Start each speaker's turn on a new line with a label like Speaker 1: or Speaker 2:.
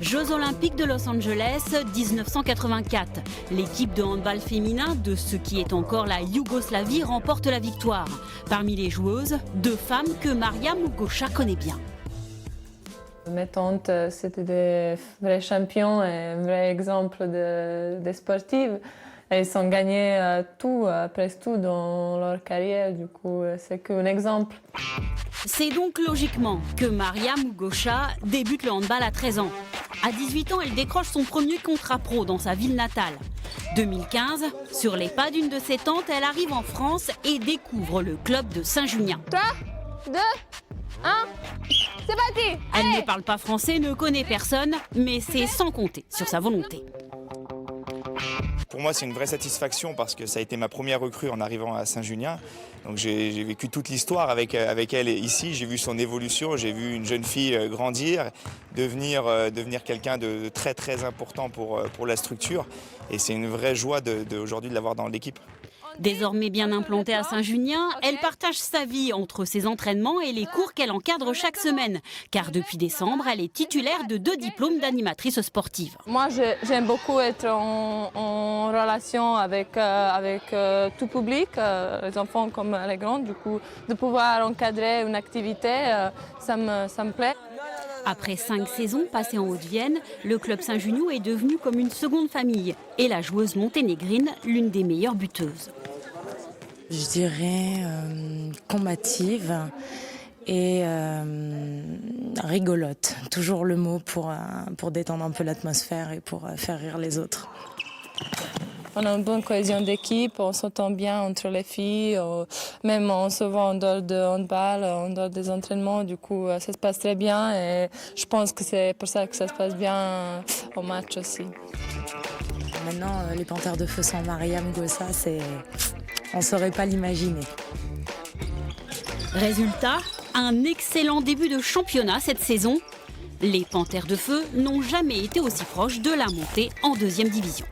Speaker 1: Jeux Olympiques de Los Angeles 1984. L'équipe de handball féminin de ce qui est encore la Yougoslavie remporte la victoire. Parmi les joueuses, deux femmes que Maria Mugosha connaît bien.
Speaker 2: Mes tantes, c'était des vrais champions et un vrai exemple de sportives. Elles ont gagné tout, presque tout dans leur carrière, du coup c'est qu'un exemple.
Speaker 1: C'est donc logiquement que Maria Mugosha débute le handball à 13 ans. À 18 ans, elle décroche son premier contrat pro dans sa ville natale. 2015, sur les pas d'une de ses tantes, elle arrive en France et découvre le club de Saint-Junien.
Speaker 2: 3, 2, 1, c'est parti!
Speaker 1: Elle ne parle pas français, ne connaît personne, mais c'est sans compter sur sa volonté.
Speaker 3: Pour moi, c'est une vraie satisfaction parce que ça a été ma première recrue en arrivant à Saint-Junien. Donc j'ai vécu toute l'histoire avec elle ici. J'ai vu son évolution, j'ai vu une jeune fille grandir, devenir quelqu'un de très très important pour la structure. Et c'est une vraie joie aujourd'hui de l'avoir dans l'équipe.
Speaker 1: Désormais bien implantée à Saint-Junien, elle partage sa vie entre ses entraînements et les cours qu'elle encadre chaque semaine. Car depuis décembre, elle est titulaire de 2 diplômes d'animatrice sportive.
Speaker 2: Moi, j'aime beaucoup être en relation avec tout public, les enfants comme les grands. Du coup, de pouvoir encadrer une activité, ça me plaît.
Speaker 1: Après 5 saisons passées en Haute-Vienne, le club Saint-Junien est devenu comme une seconde famille. Et la joueuse monténégrine, l'une des meilleures buteuses.
Speaker 4: Je dirais combative et rigolote. Toujours le mot pour détendre un peu l'atmosphère et pour faire rire les autres.
Speaker 2: On a une bonne cohésion d'équipe, on s'entend bien entre les filles, même on se voit en dehors de handball, en dehors des entraînements, du coup ça se passe très bien et je pense que c'est pour ça que ça se passe bien au match aussi.
Speaker 4: Maintenant, les Panthères de Feu sans Maria Mugosha, on ne saurait pas l'imaginer.
Speaker 1: Résultat, un excellent début de championnat cette saison. Les Panthères de Feu n'ont jamais été aussi proches de la montée en 2e division.